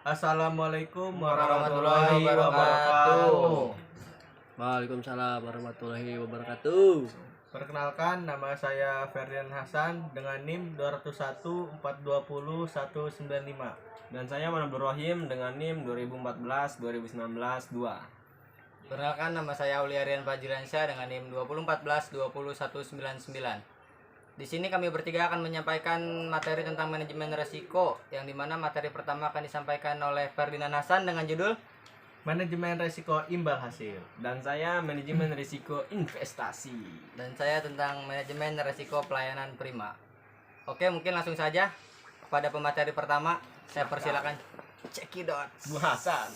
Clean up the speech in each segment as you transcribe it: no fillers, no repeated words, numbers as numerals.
Assalamualaikum warahmatullahi warahmatullahi wabarakatuh. wabarakatuh. Waalaikumsalam warahmatullahi wabarakatuh. Perkenalkan, nama saya Ferdian Hasan dengan NIM 201420195. Dan saya Manabur Rohim dengan NIM 2014-2019-2. Perkenalkan, nama saya Auliarian Fajriansyah dengan NIM 2014-20199. Di sini kami bertiga akan menyampaikan materi tentang manajemen resiko, yang dimana materi pertama akan disampaikan oleh Ferdinand Hasan dengan judul Manajemen resiko imbal hasil. Dan saya manajemen risiko investasi. Dan saya tentang manajemen resiko pelayanan prima. Oke, mungkin langsung saja pada pemateri pertama. Saya persilakan cekidot Bu Hasan.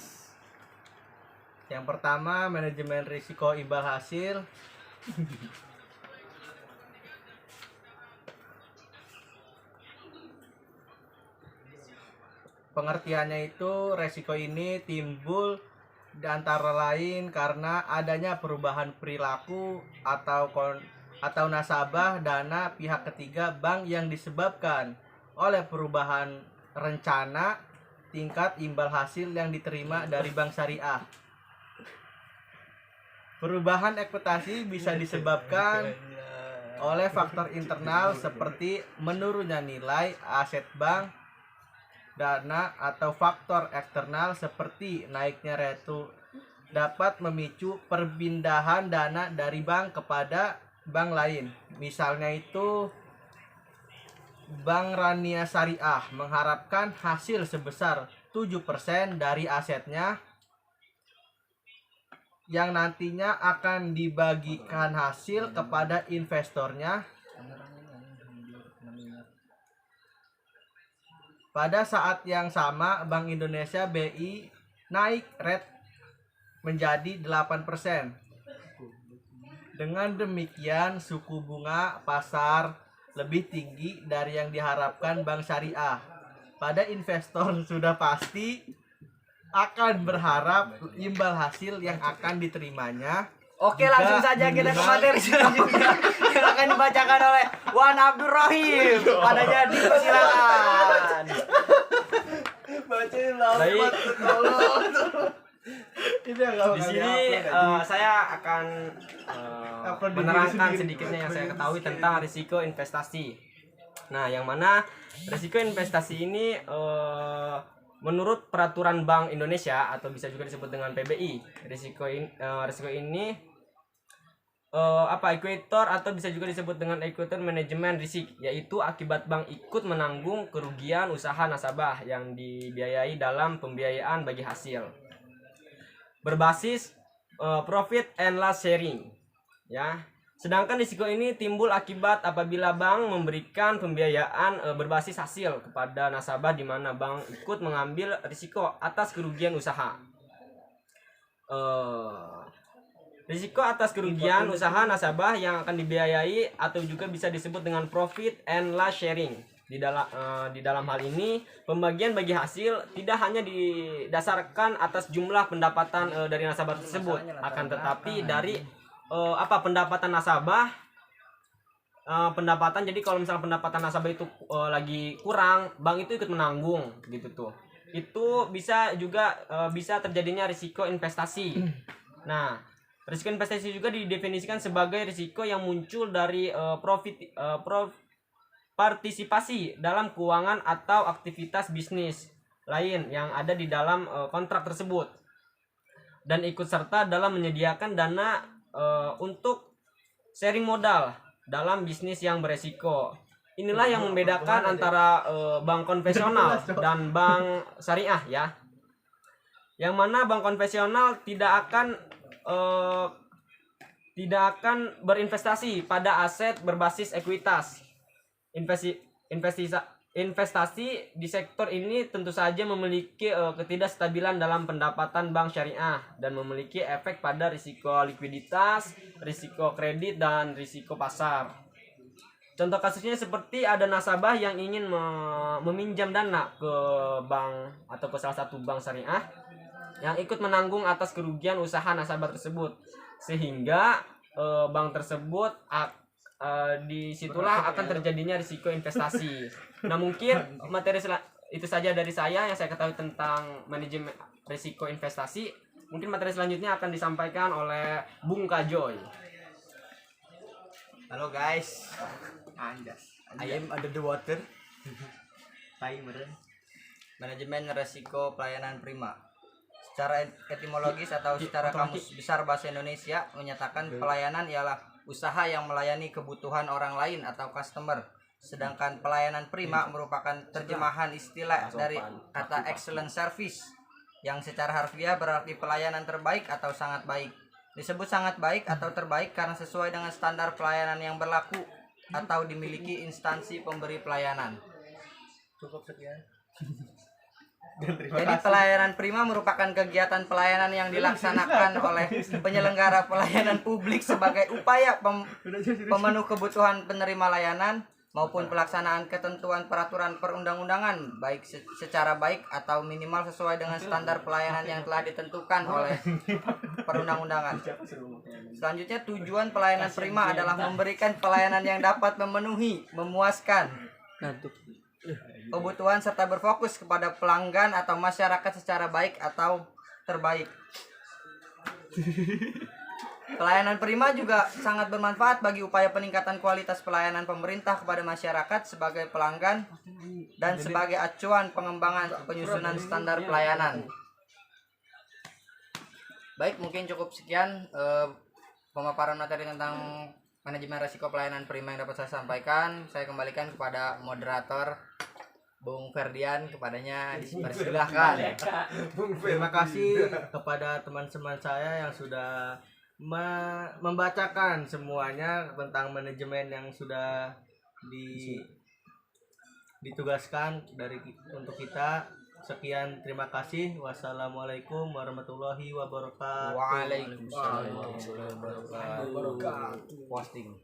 Yang pertama, manajemen risiko imbal hasil. Pengertiannya itu, resiko ini timbul di antara lain karena adanya perubahan perilaku atau nasabah dana pihak ketiga bank yang disebabkan oleh perubahan rencana tingkat imbal hasil yang diterima dari bank syariah. Perubahan ekspektasi bisa disebabkan oleh faktor internal seperti menurunnya nilai aset bank, dana, atau faktor eksternal seperti naiknya retu dapat memicu perpindahan dana dari bank kepada bank lain. Misalnya itu Bank Rania Syariah mengharapkan hasil sebesar 7% dari asetnya yang nantinya akan dibagikan hasil kepada investornya. Pada saat yang sama, Bank Indonesia BI naik rate menjadi 8%. Dengan demikian, suku bunga pasar lebih tinggi dari yang diharapkan Bank Syariah. Pada investor sudah pasti akan berharap imbal hasil yang akan diterimanya. Oke, langsung saja kita ke materi selanjutnya yang akan dibacakan oleh Wan Abdur Rohim. Padanya dipersilakan. Bacain lah. Baik. Ini agak Di sini saya akan menerangkan sedikitnya yang saya ketahui tentang risiko investasi. Nah, yang mana risiko investasi ini menurut peraturan Bank Indonesia atau bisa juga disebut dengan PBI, risiko ini ekuator atau bisa juga disebut dengan ekuator manajemen risik, yaitu akibat bank ikut menanggung kerugian usaha nasabah yang dibiayai dalam pembiayaan bagi hasil berbasis profit and loss sharing, ya. Sedangkan risiko ini timbul akibat apabila bank memberikan pembiayaan berbasis hasil kepada nasabah di mana bank ikut mengambil risiko atas kerugian usaha. Risiko atas kerugian usaha nasabah yang akan dibiayai atau juga bisa disebut dengan profit and loss sharing. Di dalam hal ini, pembagian bagi hasil tidak hanya didasarkan atas jumlah pendapatan dari nasabah tersebut, akan tetapi dari pendapatan nasabah, jadi kalau misalnya pendapatan nasabah itu lagi kurang, bank itu ikut menanggung gitu tuh. Itu bisa juga bisa terjadinya risiko investasi. Nah, risiko investasi juga didefinisikan sebagai risiko yang muncul dari partisipasi dalam keuangan atau aktivitas bisnis lain yang ada di dalam kontrak tersebut dan ikut serta dalam menyediakan dana untuk sharing modal dalam bisnis yang beresiko. Inilah yang membedakan antara bank konvensional dan bank syariah, ya. Yang mana bank konvensional tidak akan berinvestasi pada aset berbasis ekuitas. Investasi di sektor ini tentu saja memiliki ketidakstabilan dalam pendapatan bank syariah dan memiliki efek pada risiko likuiditas, risiko kredit, dan risiko pasar. Contoh kasusnya seperti ada nasabah yang ingin meminjam dana ke bank atau ke salah satu bank syariah yang ikut menanggung atas kerugian usaha nasabah tersebut, sehingga bank tersebut disitulah akan terjadinya risiko investasi. Nah, mungkin materi itu saja dari saya yang saya ketahui tentang manajemen risiko investasi. Mungkin materi selanjutnya akan disampaikan oleh Bung Kajoy. Halo guys. Anjas. I am under the water. Timer. Manajemen resiko pelayanan prima. Secara etimologis atau secara kamus besar bahasa Indonesia menyatakan pelayanan ialah usaha yang melayani kebutuhan orang lain atau customer. Sedangkan pelayanan prima merupakan terjemahan istilah dari kata excellent service yang secara harfiah berarti pelayanan terbaik atau sangat baik. Disebut sangat baik atau terbaik karena sesuai dengan standar pelayanan yang berlaku atau dimiliki instansi pemberi pelayanan. Cukup sekian. Jadi pelayanan prima merupakan kegiatan pelayanan yang dilaksanakan oleh penyelenggara pelayanan publik sebagai upaya pemenuh kebutuhan penerima layanan maupun pelaksanaan ketentuan peraturan perundang-undangan baik secara baik atau minimal sesuai dengan standar pelayanan yang telah ditentukan oleh perundang-undangan. Selanjutnya tujuan pelayanan prima adalah memberikan pelayanan yang dapat memenuhi, memuaskan kebutuhan serta berfokus kepada pelanggan atau masyarakat secara baik atau terbaik. Pelayanan prima juga sangat bermanfaat bagi upaya peningkatan kualitas pelayanan pemerintah kepada masyarakat sebagai pelanggan dan sebagai acuan pengembangan penyusunan standar pelayanan. Baik, mungkin cukup sekian pemaparan materi tentang manajemen risiko pelayanan prima yang dapat saya sampaikan. Saya kembalikan kepada moderator Bung Ferdian, kepadanya dipersilahkan. Terima kasih kepada teman-teman saya yang sudah membacakan semuanya tentang manajemen yang sudah ditugaskan untuk kita. Sekian, terima kasih. Wassalamualaikum warahmatullahi wabarakatuh. Waalaikumsalam warahmatullahi wabarakatuh. Posting.